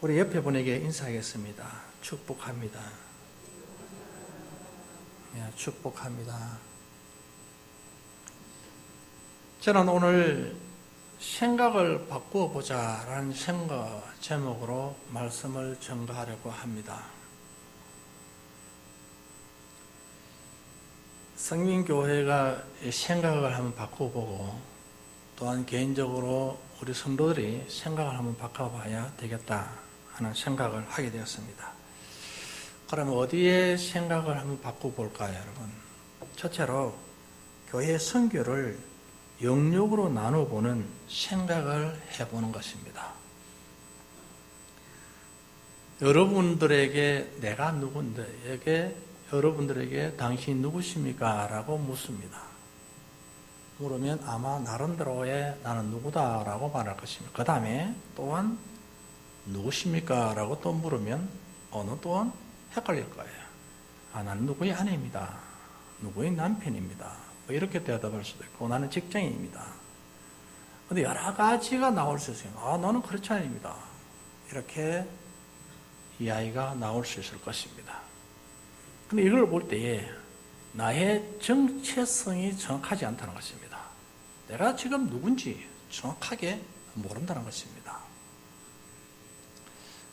우리 옆에 분에게 인사하겠습니다. 축복합니다. 축복합니다. 저는 오늘 생각을 바꾸어 보자라는 생각 제목으로 말씀을 전가하려고 합니다. 성민교회가 생각을 한번 바꾸어 보고 또한 개인적으로 우리 성도들이 생각을 한번 바꿔봐야 되겠다 하는 생각을 하게 되었습니다. 그러면 어디에 생각을 한번 바꿔볼까요, 여러분? 첫째로 교회 선교를 영역으로 나눠보는 생각을 해보는 것입니다. 여러분들에게 내가 누군데에게 여러분들에게 당신이 누구십니까? 라고 묻습니다. 물으면 아마 나름대로의 나는 누구다라고 말할 것입니다. 그 다음에 또한 누구십니까? 라고 또 물으면 어느 또한 헷갈릴 거예요. 나는 누구의 아내입니다. 누구의 남편입니다. 뭐 이렇게 대답할 수도 있고 나는 직장인입니다. 근데 여러 가지가 나올 수 있어요. 너는 그렇지 않습니다. 이렇게 이야기가 나올 수 있을 것입니다. 근데 이걸 볼 때에 나의 정체성이 정확하지 않다는 것입니다. 내가 지금 누군지 정확하게 모른다는 것입니다.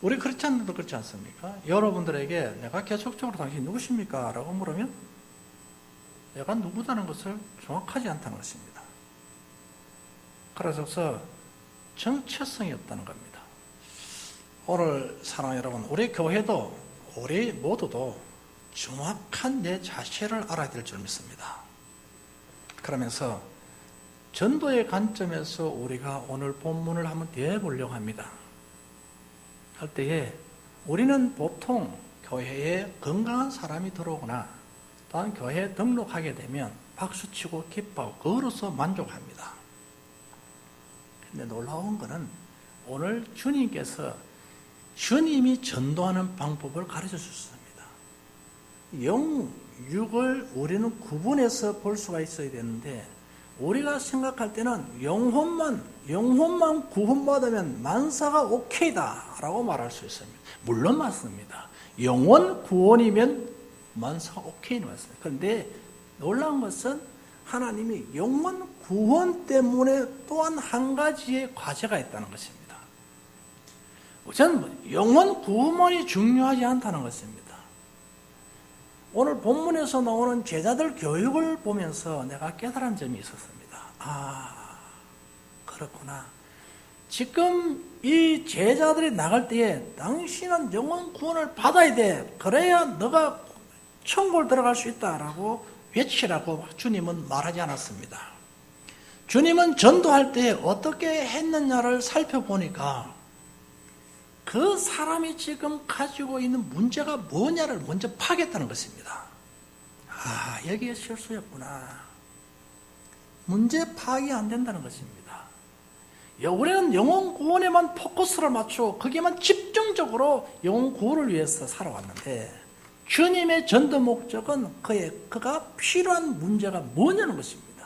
우리 크리스찬들도 그렇지 않습니까? 여러분들에게 내가 계속적으로 당신이 누구십니까? 라고 물으면 내가 누구다는 것을 정확하지 않다는 것입니다. 그래서 정체성이 없다는 겁니다. 오늘 사랑하는 여러분, 우리 교회도 우리 모두도 정확한 내 자체를 알아야 될 줄 믿습니다. 그러면서 전도의 관점에서 우리가 오늘 본문을 한번 대해보려고 합니다. 할 때에 우리는 보통 교회에 건강한 사람이 들어오거나 또한 교회에 등록하게 되면 박수치고 기뻐하고 그로서 만족합니다. 근데 놀라운 것은 오늘 주님께서 주님이 전도하는 방법을 가르쳐 주셨습니다. 영, 육을 우리는 구분해서 볼 수가 있어야 되는데 우리가 생각할 때는 영혼만 구원받으면 만사가 오케이다 라고 말할 수 있습니다. 물론 맞습니다. 영혼 구원이면 만사가 오케이는 맞습니다. 그런데 놀라운 것은 하나님이 영혼 구원 때문에 또한 한 가지의 과제가 있다는 것입니다. 우선 영혼 구원이 중요하지 않다는 것입니다. 오늘 본문에서 나오는 제자들 교육을 보면서 내가 깨달은 점이 있었습니다. 그렇구나. 지금 이 제자들이 나갈 때에 당신은 영혼 구원을 받아야 돼. 그래야 너가 천국을 들어갈 수 있다라고 외치라고 주님은 말하지 않았습니다. 주님은 전도할 때 어떻게 했느냐를 살펴보니까 그 사람이 지금 가지고 있는 문제가 뭐냐를 먼저 파악했다는 것입니다. 여기에 실수였구나. 문제 파악이 안 된다는 것입니다. 우리는 영혼 구원에만 포커스를 맞추고 거기에만 집중적으로 영혼 구원을 위해서 살아왔는데 주님의 전도 목적은 그가 필요한 문제가 뭐냐는 것입니다.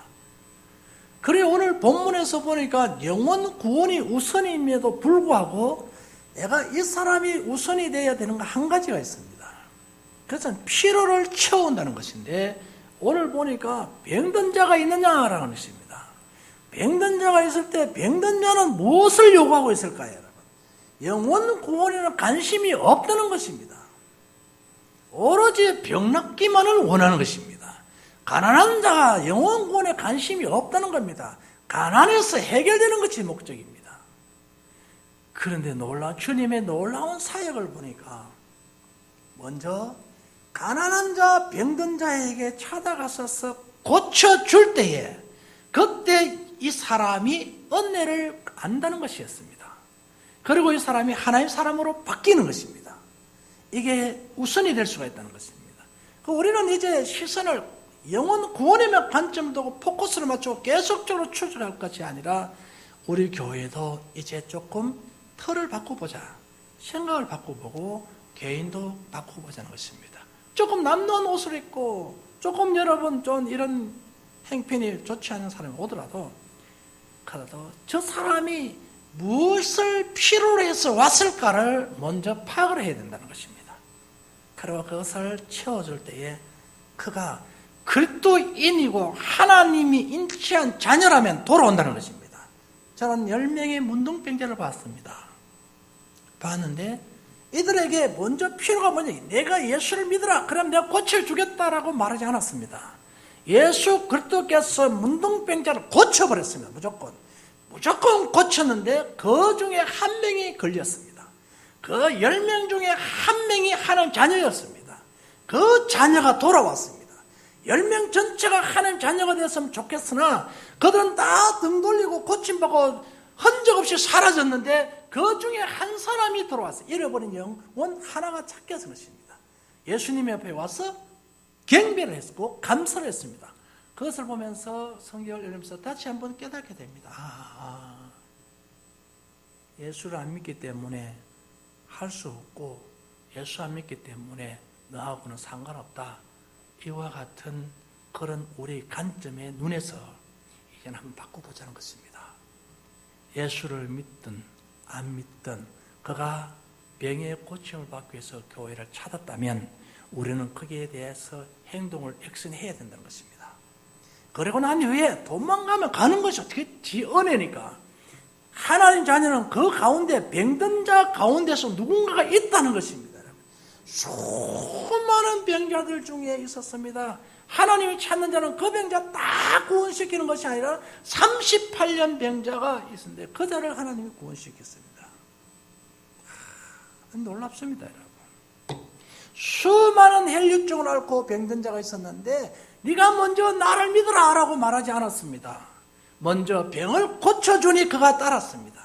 그래 오늘 본문에서 보니까 영혼 구원이 우선임에도 불구하고 내가 이 사람이 우선이 되어야 되는 거 한 가지가 있습니다. 그것은 필요를 채운다는 것인데 오늘 보니까 병든 자가 있느냐라는 것입니다. 병든 자가 있을 때 병든 자는 무엇을 요구하고 있을까요, 여러분? 영혼 구원에는 관심이 없다는 것입니다. 오로지 병 낫기만을 원하는 것입니다. 가난한 자가 영혼 구원에 관심이 없다는 겁니다. 가난해서 해결되는 것이 목적입니다. 그런데 주님의 놀라운 사역을 보니까 먼저 가난한 자, 병든 자에게 찾아가서 고쳐줄 때에 그때 이 사람이 은혜를 안다는 것이었습니다. 그리고 이 사람이 하나님의 사람으로 바뀌는 것입니다. 이게 우선이 될 수가 있다는 것입니다. 우리는 이제 시선을 영혼 구원에만 관점을 두고 포커스를 맞추고 계속적으로 추적할 것이 아니라 우리 교회도 이제 조금 틀을 바꿔보자. 생각을 바꿔보고 개인도 바꿔보자는 것입니다. 조금 남는 옷을 입고 조금 여러분 좀 이런 행편이 좋지 않은 사람이 오더라도 저 사람이 무엇을 필요로 해서 왔을까를 먼저 파악을 해야 된다는 것입니다. 그리고 그것을 채워줄 때에 그가 그리스도인이고 하나님이 인치한 자녀라면 돌아온다는 것입니다. 저는 10명의 문둥병자를 봤습니다. 봤는데 이들에게 먼저 필요가 뭐냐, 내가 예수를 믿으라 그럼 내가 고쳐주겠다라고 말하지 않았습니다. 예수 그리스도께서 문둥병자를 고쳐버렸습니다. 무조건 고쳤는데 그 중에 한 명이 걸렸습니다. 그 10명 중에 한 명이 하나님 자녀였습니다. 그 자녀가 돌아왔습니다. 10명 전체가 하나님 자녀가 되었으면 좋겠으나 그들은 다 등 돌리고 고침받고 흔적 없이 사라졌는데 그 중에 한 사람이 돌아왔어요. 잃어버린 영혼 하나가 찾게 된 것입니다. 예수님 옆에 와서 경배를 했고 감사를 했습니다. 그것을 보면서 성경을 읽으면서 다시 한번 깨닫게 됩니다. 예수를 안 믿기 때문에 할 수 없고 예수 안 믿기 때문에 너하고는 상관없다. 이와 같은 그런 우리 관점의 눈에서 이제는 한번 바꿔보자는 것입니다. 예수를 믿든 안 믿든 그가 병의 고침을 받기 위해서 교회를 찾았다면 우리는 거기에 대해서 행동을 액션해야 된다는 것입니다. 그리고 난 이후에 도망가면 가는 것이 어떻게 지 은혜니까. 하나님 자녀는 그 가운데 병든 자 가운데서 누군가가 있다는 것입니다. 수많은 병자들 중에 있었습니다. 하나님이 찾는 자는 그 병자 다 구원시키는 것이 아니라 38년 병자가 있었는데 그 자를 하나님이 구원시켰습니다. 놀랍습니다, 여러분. 수많은 혈류증을 앓고 병든 자가 있었는데 네가 먼저 나를 믿으라 라고 말하지 않았습니다. 먼저 병을 고쳐주니 그가 따랐습니다.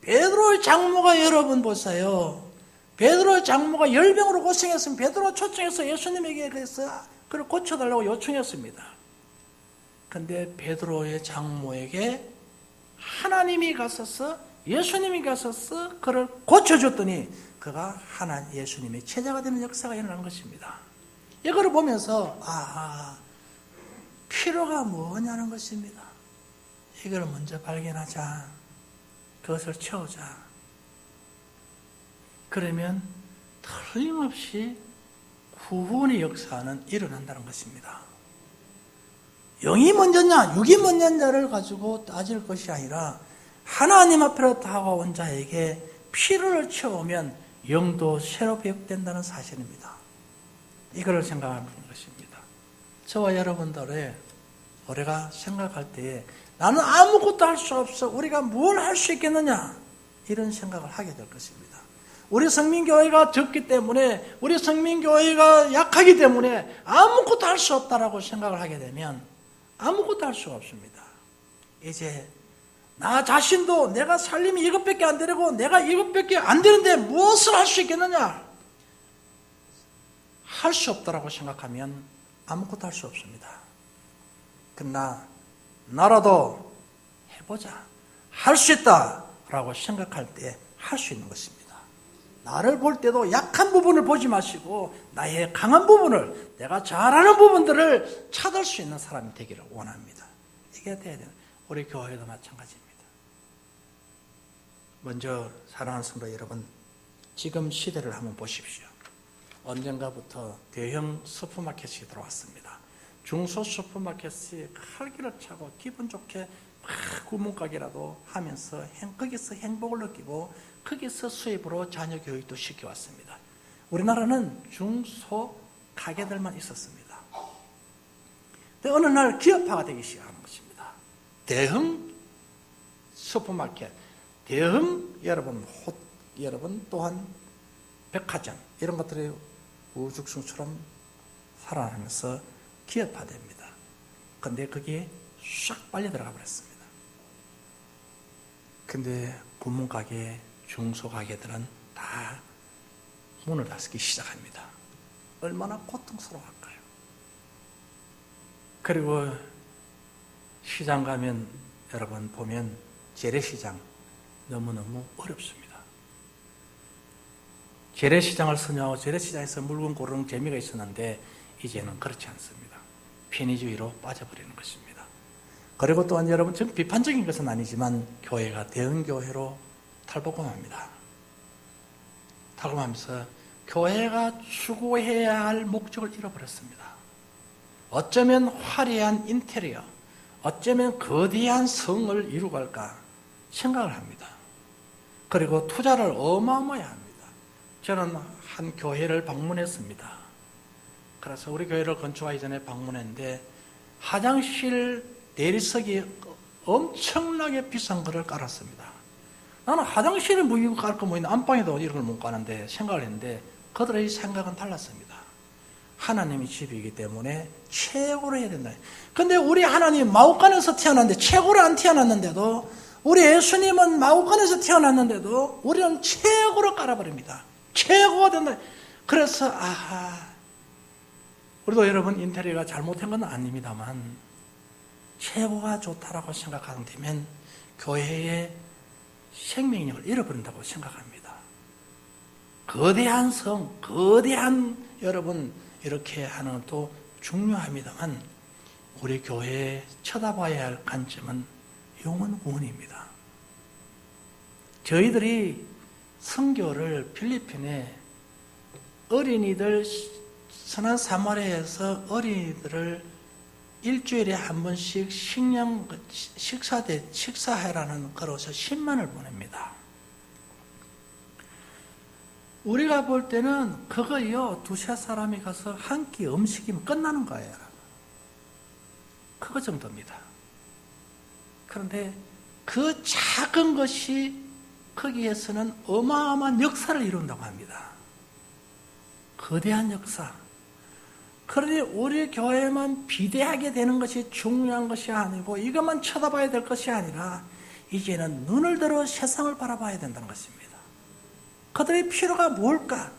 베드로의 장모가 여러분 보세요. 베드로의 장모가 열병으로 고생했으면 베드로 초청해서 예수님에게 그래서 그를 고쳐달라고 요청했습니다. 그런데 베드로의 장모에게 하나님이 가서서 예수님이 가서서 그를 고쳐줬더니 그가 예수님의 제자가 되는 역사가 일어난 것입니다. 이거를 보면서 필요가 뭐냐는 것입니다. 이걸 먼저 발견하자. 그것을 채우자. 그러면 틀림없이 구원의 역사는 일어난다는 것입니다. 영이 먼저냐 육이 먼저냐를 가지고 따질 것이 아니라 하나님 앞으로 다가온 자에게 필요를 채우면 영도 새로 회복된다는 사실입니다. 이거를 생각하는 것입니다. 저와 여러분들의 우리가 생각할 때에 나는 아무것도 할 수 없어. 우리가 뭘 할 수 있겠느냐? 이런 생각을 하게 될 것입니다. 우리 성민교회가 적기 때문에 우리 성민교회가 약하기 때문에 아무것도 할 수 없다라고 생각을 하게 되면 아무것도 할 수가 없습니다. 이제 나 자신도 내가 살림이 이것밖에 안 되고 내가 이것밖에 안 되는데 무엇을 할 수 있겠느냐? 할 수 없다라고 생각하면 아무것도 할 수 없습니다. 그러나 나라도 해보자. 할 수 있다라고 생각할 때 할 수 있는 것입니다. 나를 볼 때도 약한 부분을 보지 마시고 나의 강한 부분을 내가 잘하는 부분들을 찾을 수 있는 사람이 되기를 원합니다. 이게 돼야 돼요. 우리 교회도 마찬가지입니다. 먼저 사랑하는 성도 여러분, 지금 시대를 한번 보십시오. 언젠가부터 대형 슈퍼마켓이 들어왔습니다. 중소 슈퍼마켓이 활기를 차고 기분 좋게 구멍가게라도 하면서 거기서 행복을 느끼고 거기서 수입으로 자녀 교육도 시켜왔습니다. 우리나라는 중소 가게들만 있었습니다. 근데 어느 날 기업화가 되기 시작하는 것입니다. 대형 슈퍼마켓, 대형 여러분 또한 백화점 이런 것들이 우죽순처럼 살아나면서 기업화됩니다. 그런데 거기에 싹 빨려 들어가 버렸습니다. 근데 구멍가게, 중소가게들은 다 문을 닫기 시작합니다. 얼마나 고통스러울까요? 그리고 시장 가면 여러분 보면 재래시장 너무너무 어렵습니다. 재래시장을 선호하고 재래시장에서 물건 고르는 재미가 있었는데 이제는 그렇지 않습니다. 편의주의로 빠져버리는 것입니다. 그리고 또한 여러분, 좀 비판적인 것은 아니지만 교회가 대형교회로 탈바꿈합니다. 탈바꿈하면서 교회가 추구해야 할 목적을 잃어버렸습니다. 어쩌면 화려한 인테리어, 어쩌면 거대한 성을 이루고 갈까 생각을 합니다. 그리고 투자를 어마어마하게 합니다. 저는 한 교회를 방문했습니다. 그래서 우리 교회를 건축하기 전에 방문했는데 화장실 대리석이 엄청나게 비싼 거를 깔았습니다. 나는 화장실을 뭐 이거 깔 거 뭐 있나, 안방에도 이런 걸 못 까는데 생각을 했는데 그들의 생각은 달랐습니다. 하나님의 집이기 때문에 최고로 해야 된다. 근데 우리 하나님 마구간에서 태어났는데, 최고로 안 태어났는데도, 우리 예수님은 마구간에서 태어났는데도 우리는 최고로 깔아버립니다. 최고가 된다. 그래서 우리도 여러분 인테리어가 잘못한 건 아닙니다만 최고가 좋다라고 생각하면 교회의 생명력을 잃어버린다고 생각합니다. 거대한 성, 거대한 여러분 이렇게 하는 것도 중요합니다만 우리 교회에 쳐다봐야 할 관점은 영혼 구원입니다. 저희들이 선교를 필리핀에 어린이들 선한 사마리아에서 어린이들을 일주일에 한 번씩 식사하라는 거로서 10만을 보냅니다. 우리가 볼 때는 그거요, 두세 사람이 가서 한 끼 음식이면 끝나는 거예요. 그거 정도입니다. 그런데 그 작은 것이 거기에서는 어마어마한 역사를 이룬다고 합니다. 거대한 역사. 그러니 우리 교회만 비대하게 되는 것이 중요한 것이 아니고 이것만 쳐다봐야 될 것이 아니라 이제는 눈을 들어 세상을 바라봐야 된다는 것입니다. 그들의 필요가 뭘까?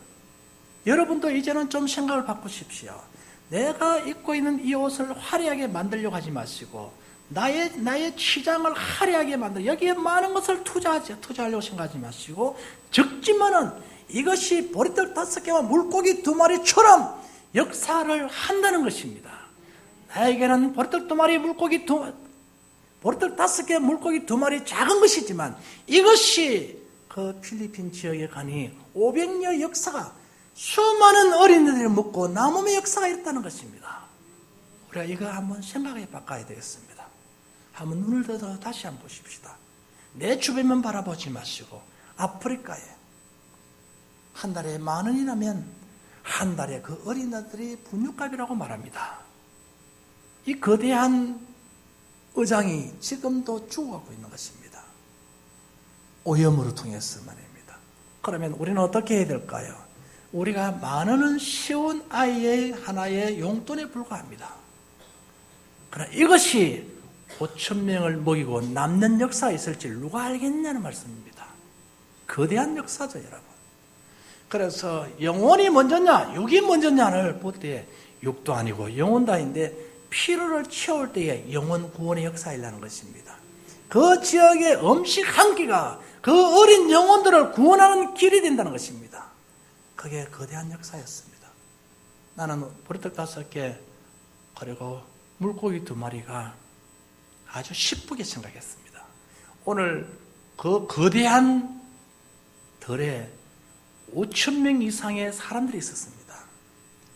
여러분도 이제는 좀 생각을 바꾸십시오. 내가 입고 있는 이 옷을 화려하게 만들려고 하지 마시고 나의 치장을 화려하게 만들어 여기에 많은 것을 투자하려고 생각하지 마시고 적지만은 이것이 보리떡 5개와 물고기 2마리처럼 역사를 한다는 것입니다. 나에게는 보리떡 2마리, 보리떡 5개, 물고기 2마리 작은 것이지만 이것이 그 필리핀 지역에 가니 500년 역사가 수많은 어린이들이 먹고 남음의 역사가 있다는 것입니다. 우리가 이거 한번 생각해 바꿔야 되겠습니다. 한번 눈을 들어 다시 한번 보십시다. 내 주변만 바라보지 마시고 아프리카에 한 달에 10,000원이라면 한 달에 그 어린아들이 분유값이라고 말합니다. 이 거대한 의장이 지금도 죽어가고 있는 것입니다. 오염으로 통해서 말입니다. 그러면 우리는 어떻게 해야 될까요? 우리가 10,000원은 쉬운 아이의 하나의 용돈에 불과합니다. 그러나 이것이 5,000명을 먹이고 남는 역사가 있을지 누가 알겠냐는 말씀입니다. 거대한 역사죠, 여러분. 그래서 영혼이 먼저냐, 육이 먼저냐를 볼 때 육도 아니고 영혼도 아닌데 피로를 채울 때에 영혼 구원의 역사이라는 것입니다. 그 지역의 음식 한 끼가 그 어린 영혼들을 구원하는 길이 된다는 것입니다. 그게 거대한 역사였습니다. 나는 보리떡 5개 그리고 물고기 2마리가 아주 기쁘게 생각했습니다. 오늘 그 거대한 덜에 5,000명 이상의 사람들이 있었습니다.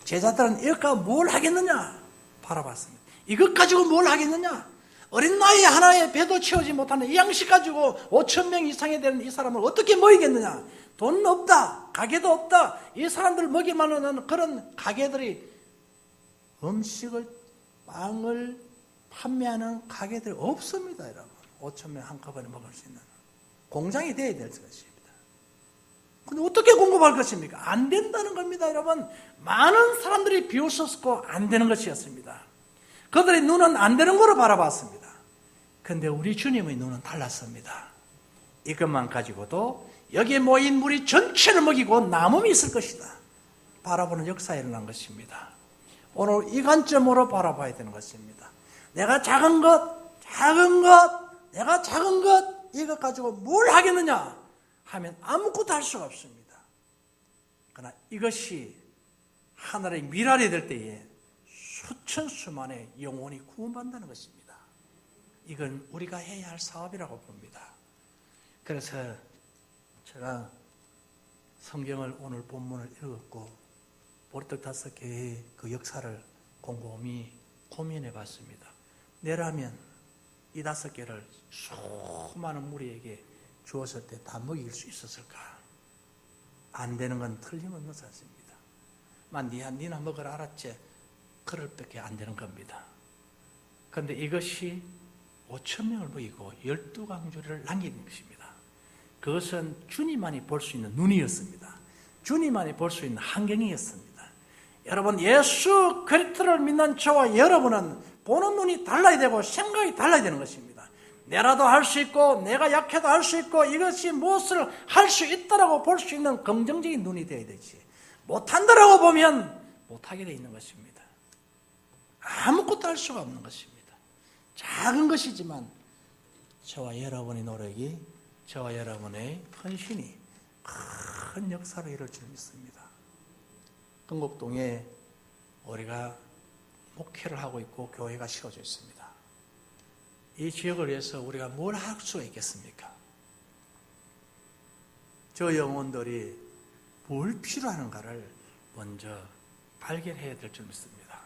제자들은 이것과 뭘 하겠느냐 바라봤습니다. 이것 가지고 뭘 하겠느냐? 어린 나이에 하나의 배도 채우지 못하는 이 양식 가지고 5,000명 이상이 되는 이 사람을 어떻게 먹이겠느냐? 돈 없다, 가게도 없다. 이 사람들 먹일 만한 그런 가게들이 음식을, 빵을 판매하는 가게들이 없습니다, 여러분. 5,000명 한꺼번에 먹을 수 있는 공장이 되어야 될 것입니다. 근데 어떻게 공급할 것입니까? 안 된다는 겁니다, 여러분. 많은 사람들이 비웃었고 안 되는 것이었습니다. 그들의 눈은 안 되는 거로 바라봤습니다. 그런데 우리 주님의 눈은 달랐습니다. 이것만 가지고도 여기에 모인 무리 전체를 먹이고 남음이 있을 것이다. 바라보는 역사에 일어난 것입니다. 오늘 이 관점으로 바라봐야 되는 것입니다. 내가 작은 것, 내가 작은 것, 이것 가지고 뭘 하겠느냐 하면 아무것도 할 수가 없습니다. 그러나 이것이 하늘의 미랄이 될 때에 수천 수만의 영혼이 구원받는다는 것입니다. 이건 우리가 해야 할 사업이라고 봅니다. 그래서 제가 성경을 오늘 본문을 읽었고 보리떡 5개의 그 역사를 곰곰이 고민해 봤습니다. 내라면 이 5개를 수많은 무리에게 주었을 때 다 먹일 수 있었을까? 안 되는 건 틀림없는 사실입니다. 니나 먹으라 알았지? 그럴 밖에 안 되는 겁니다. 그런데 이것이 5천 명을 먹이고 12강주리를 남기는 것입니다. 그것은 주님만이 볼 수 있는 눈이었습니다. 주님만이 볼 수 있는 환경이었습니다. 여러분, 예수 그리스도를 믿는 저와 여러분은 보는 눈이 달라야 되고 생각이 달라야 되는 것입니다. 내라도 할 수 있고 내가 약해도 할 수 있고 이것이 무엇을 할 수 있다라고 볼 수 있는 긍정적인 눈이 되어야 되지, 못한다라고 보면 못하게 되어 있는 것입니다. 아무것도 할 수가 없는 것입니다. 작은 것이지만 저와 여러분의 노력이, 저와 여러분의 헌신이 큰 역사를 이룰 줄 믿습니다. 건곡동에 우리가 목회를 하고 있고 교회가 세워져 있습니다. 이 지역을 위해서 우리가 뭘 할 수가 있겠습니까? 저 영혼들이 뭘 필요하는가를 먼저 발견해야 될 줄 믿습니다.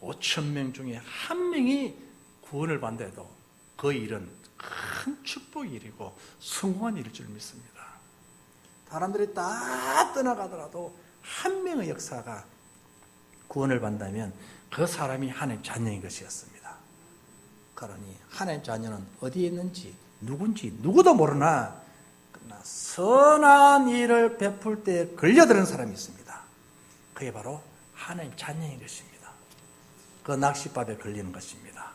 5천 명 중에 한 명이 구원을 받는데도 그 일은 큰 축복의 일이고 성공한 일일 줄 믿습니다. 사람들이 다 떠나가더라도 한 명의 역사가 구원을 받는다면 그 사람이 하나님 자녀인 것이었습니다. 그러니 하나님 자녀는 어디에 있는지 누군지 누구도 모르나 그러나 선한 일을 베풀 때 걸려드는 사람이 있습니다. 그게 바로 하나님 자녀인 것입니다. 그 낚싯밥에 걸리는 것입니다.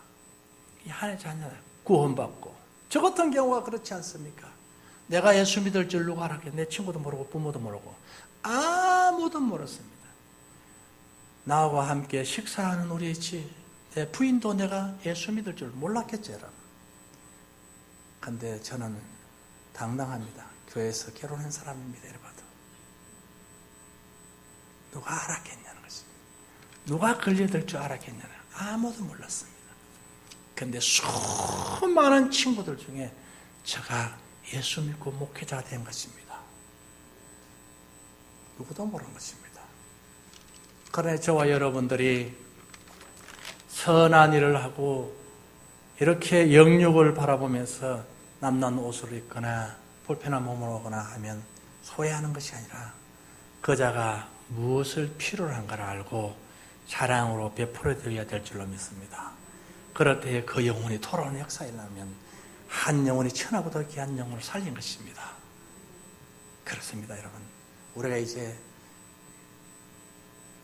이 하나님 자녀 구원받고, 저 같은 경우가 그렇지 않습니까? 내가 예수 믿을 줄 누가 알았겠냐? 내 친구도 모르고 부모도 모르고 아무도 몰랐습니다. 나와 함께 식사하는 우리 내 부인도 내가 예수 믿을 줄 몰랐겠죠, 여러분. 그런데 저는 당당합니다. 교회에서 결혼한 사람입니다, 여러분. 누가 알았겠냐는 것입니다. 누가 걸려들 줄 알았겠냐는 아무도 몰랐습니다. 그런데 수많은 친구들 중에 제가 예수 믿고 목회자가 된 것입니다. 누구도 모르는 것입니다. 그러나 저와 여러분들이 선한 일을 하고 이렇게 영육을 바라보면서 남난 옷을 입거나 불편한 몸을 오거나 하면 소외하는 것이 아니라 그자가 무엇을 필요로 한가를 알고 사랑으로 베풀어 드려야 될 줄로 믿습니다. 그럴 때에 그 영혼이 돌아오는 역사가 일어나면 한 영혼이 천하보다 귀한 영혼을 살린 것입니다. 그렇습니다, 여러분. 우리가 이제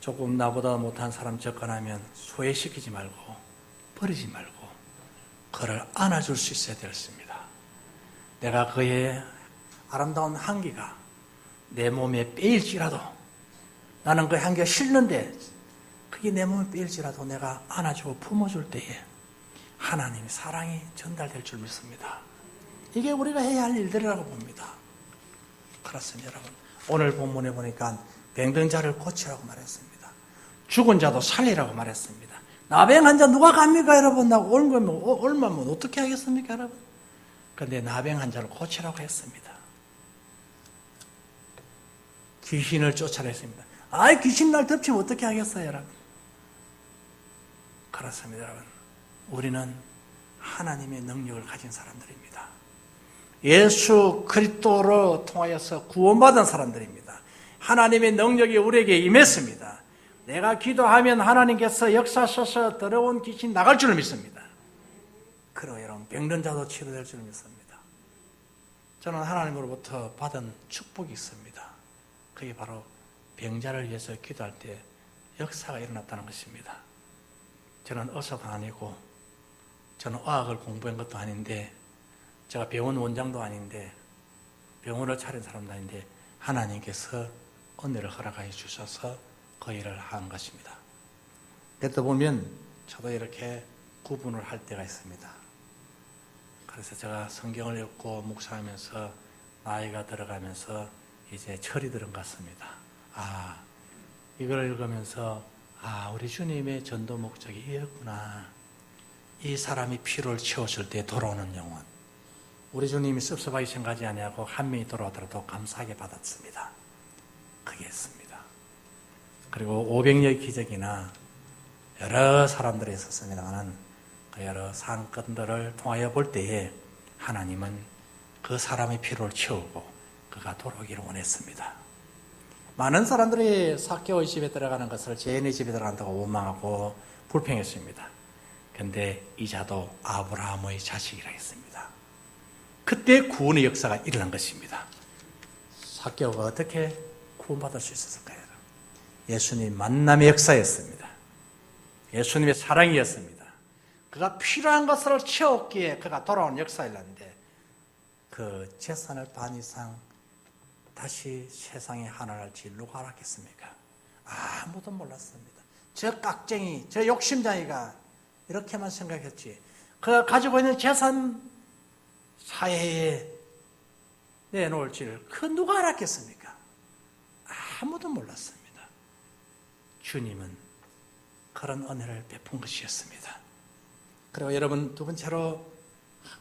조금 나보다 못한 사람 접근하면 소외시키지 말고 버리지 말고 그를 안아줄 수 있어야 되었습니다. 내가 그의 아름다운 향기가 내 몸에 빼일지라도, 나는 그 향기가 싫는데 그게 내 몸에 빼일지라도 내가 안아주고 품어줄 때에 하나님의 사랑이 전달될 줄 믿습니다. 이게 우리가 해야 할 일들이라고 봅니다. 그렇습니다, 여러분. 오늘 본문에 보니까 병든 자를 고치라고 말했습니다. 죽은 자도 살리라고 말했습니다. 나병한 자 누가 갑니까, 여러분? 나 얼마면 어떻게 하겠습니까, 여러분? 그런데 나병한 자를 고치라고 했습니다. 귀신을 쫓아냈습니다. 아이, 귀신 날 덮치면 어떻게 하겠어요, 여러분? 그렇습니다, 여러분. 우리는 하나님의 능력을 가진 사람들입니다. 예수 그리스도로 통하여서 구원받은 사람들입니다. 하나님의 능력이 우리에게 임했습니다. 내가 기도하면 하나님께서 역사하셔서 더러운 귀신 나갈 줄 믿습니다. 그러나 여러분, 병든 자도 치료될 줄 믿습니다. 저는 하나님으로부터 받은 축복이 있습니다. 그게 바로 병자를 위해서 기도할 때 역사가 일어났다는 것입니다. 저는 의사도 아니고 저는 의학을 공부한 것도 아닌데 제가 병원 원장도 아닌데 병원을 차린 사람도 아닌데 하나님께서 은혜를 허락하여 주셔서 그 일을 한 것입니다. 그러다 보면 저도 이렇게 구분을 할 때가 있습니다. 그래서 제가 성경을 읽고 묵상하면서 나이가 들어가면서 이제 철이 들은 것 같습니다. 이걸 읽으면서 우리 주님의 전도 목적이 이었구나. 이 사람이 필요를 채웠을 때 돌아오는 영혼. 우리 주님이 섭섭하게 생각하지 아니하고 한 명이 돌아오더라도 감사하게 받았습니다. 그게 있습니다. 그리고 500여 기적이나 여러 사람들이 있었습니다만 그 여러 사건들을 통하여 볼 때에 하나님은 그 사람의 필요를 채우고 그가 돌아오기를 원했습니다. 많은 사람들이 삭개오의 집에 들어가는 것을 죄인의 집에 들어간다고 원망하고 불평했습니다. 그런데 이자도 아브라함의 자식이라 했습니다. 그때 구원의 역사가 일어난 것입니다. 삭개오가 어떻게 구원받을 수 있었을까요? 예수님 만남의 역사였습니다. 예수님의 사랑이었습니다. 그가 필요한 것을 채웠기에 그가 돌아온 역사였는데 그 재산을 반 이상 다시 세상에 하나할지 누가 알았겠습니까? 아무도 몰랐습니다. 저 깍쟁이, 저 욕심쟁이가 이렇게만 생각했지 그가 가지고 있는 재산 사회에 내놓을지를 그 누가 알았겠습니까? 아무도 몰랐습니다. 주님은 그런 은혜를 베푼 것이었습니다. 그리고 여러분 두 번째로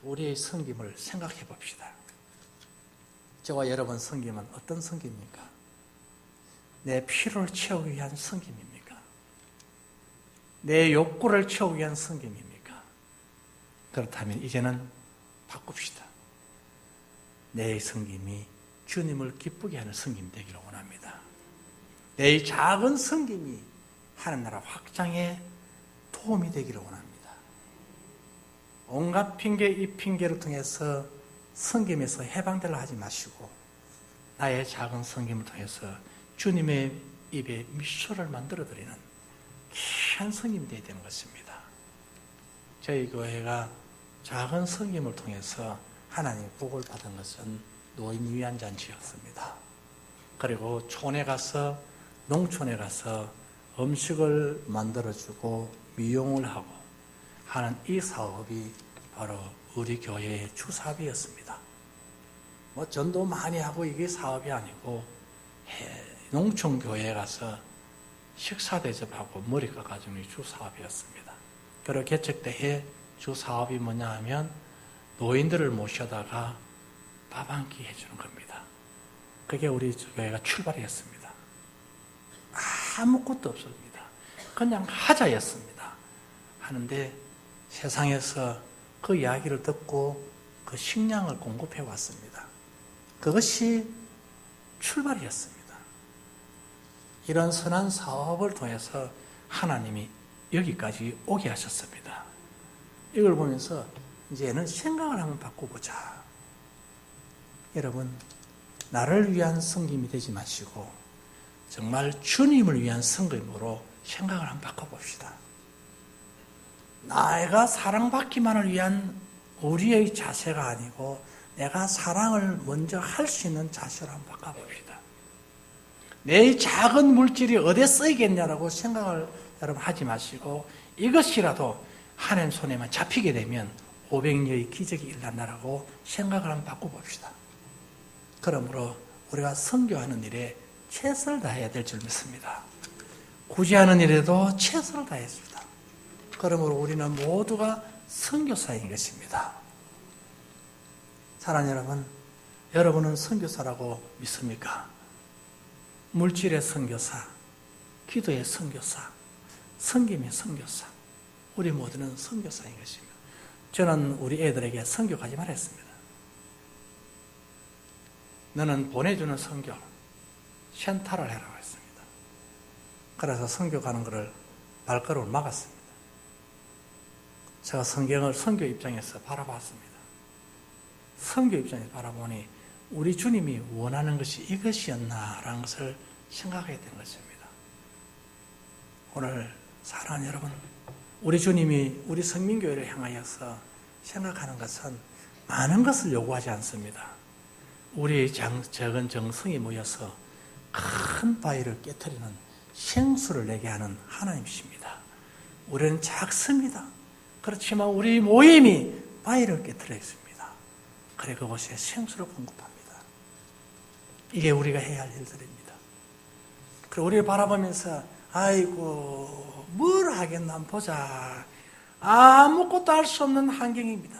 우리의 섬김을 생각해 봅시다. 저와 여러분 섬김은 어떤 섬김입니까? 내 필요를 채우기 위한 섬김입니까? 내 욕구를 채우기 위한 섬김입니까? 그렇다면 이제는 바꿉시다. 내 섬김이 주님을 기쁘게 하는 섬김이 되기를 원합니다. 내 작은 섬김이 하나님 나라 확장에 도움이 되기를 원합니다. 온갖 핑계 이 핑계를 통해서 섬김에서 해방되려 하지 마시고 나의 작은 섬김을 통해서 주님의 입에 미소를 만들어드리는 귀한 섬김이 되어야 되는 것입니다. 저희 교회가 작은 섬김을 통해서 하나님의 복을 받은 것은 노인 위안 잔치였습니다. 그리고 촌에 가서 농촌에 가서 음식을 만들어주고 미용을 하고 하는 이 사업이 바로 우리 교회의 주사업이었습니다. 전도 많이 하고 이게 사업이 아니고 농촌 교회에 가서 식사 대접하고 머리 깎아주는 주사업이었습니다. 그리고 개척 때에 주사업이 뭐냐 하면 노인들을 모셔다가 밥 한 끼 해주는 겁니다. 그게 우리 교회가 출발이었습니다. 아무것도 없습니다. 그냥 하자였습니다. 하는데 세상에서 그 이야기를 듣고 그 식량을 공급해 왔습니다. 그것이 출발이었습니다. 이런 선한 사업을 통해서 하나님이 여기까지 오게 하셨습니다. 이걸 보면서 이제는 생각을 한번 바꿔보자. 여러분, 나를 위한 섬김이 되지 마시고 정말 주님을 위한 섬김으로 생각을 한번 바꿔봅시다. 내가 사랑받기만을 위한 우리의 자세가 아니고 내가 사랑을 먼저 할 수 있는 자세로 한번 바꿔봅시다. 내 작은 물질이 어디에 쓰이겠냐라고 생각을 여러분 하지 마시고 이것이라도 하나님 손에만 잡히게 되면 500여의 기적이 일어난다라고 생각을 한번 바꿔봅시다. 그러므로 우리가 선교하는 일에 최선을 다해야 될 줄 믿습니다. 구제하는 일에도 최선을 다했습니다. 그러므로 우리는 모두가 선교사인 것입니다. 사랑하는 여러분, 여러분은 선교사라고 믿습니까? 물질의 선교사, 기도의 선교사, 섬김의 선교사, 우리 모두는 선교사인 것입니다. 저는 우리 애들에게 선교 가지 말았습니다. 너는 보내주는 선교, 센터를 해라고 했습니다. 그래서 선교 가는 것을 발걸음을 막았습니다. 제가 성경을 선교 입장에서 바라봤습니다. 선교 입장에서 바라보니 우리 주님이 원하는 것이 이것이었나라는 것을 생각해야 되는 것입니다. 오늘 사랑하는 여러분, 우리 주님이 우리 성민교회를 향하여서 생각하는 것은 많은 것을 요구하지 않습니다. 우리의 적은 정성이 모여서 큰 바위를 깨트리는 생수를 내게 하는 하나님이십니다. 우리는 작습니다. 그렇지만 우리 모임이 바위를 깨트려 있습니다. 그래 그곳에 생수를 공급합니다. 이게 우리가 해야 할 일들입니다. 그리고 우리를 바라보면서 아이고 뭘 하겠나 보자. 아무것도 할 수 없는 환경입니다.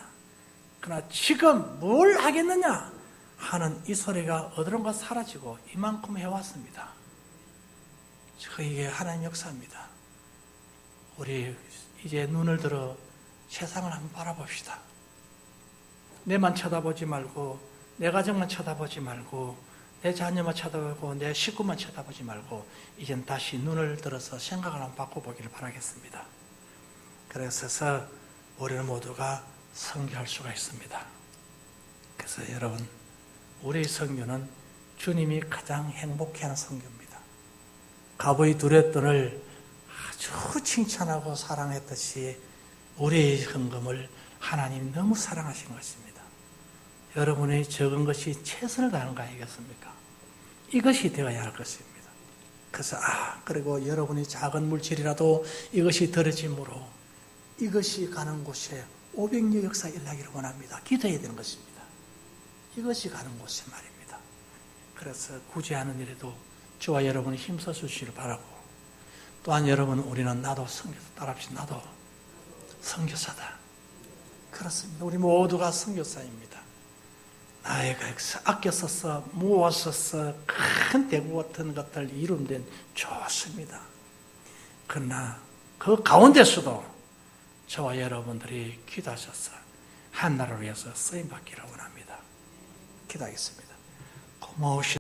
그러나 지금 뭘 하겠느냐 하는 이 소리가 어디론가 사라지고 이만큼 해왔습니다. 이게 하나님 역사입니다. 우리 이제 눈을 들어 세상을 한번 바라봅시다. 내만 쳐다보지 말고 내 가정만 쳐다보지 말고 내 자녀만 쳐다보고 내 식구만 쳐다보지 말고 이젠 다시 눈을 들어서 생각을 한번 바꿔보기를 바라겠습니다. 그래서 우리는 모두가 성교할 수가 있습니다. 그래서 여러분, 우리의 성교는 주님이 가장 행복해하는 성교입니다. 가보이 두렸돈을 아주 칭찬하고 사랑했듯이 우리의 헌금을 하나님이 너무 사랑하신 것입니다. 여러분의 적은 것이 최선을 다하는 거 아니겠습니까? 이것이 되어야 할 것입니다. 그래서 그리고 여러분이 작은 물질이라도 이것이 들어짐으로 이것이 가는 곳에 500년 역사 일하기를 원합니다. 기도해야 되는 것입니다. 이것이 가는 곳에 말입니다. 그래서 구제하는 일에도 저와 여러분이 힘써 주시기를 바라고, 또한 여러분, 우리는 나도 선교사 따라합시다. 나도 선교사다. 그렇습니다. 우리 모두가 선교사입니다. 나이가 아껴 써서 모아 써서 큰 대구 같은 것들 이룬 좋습니다. 그러나 그 가운데서도 저와 여러분들이 기도하셔서 한 나라를 위해서 쓰임받기를 원합니다. 기도하겠습니다. 고마우신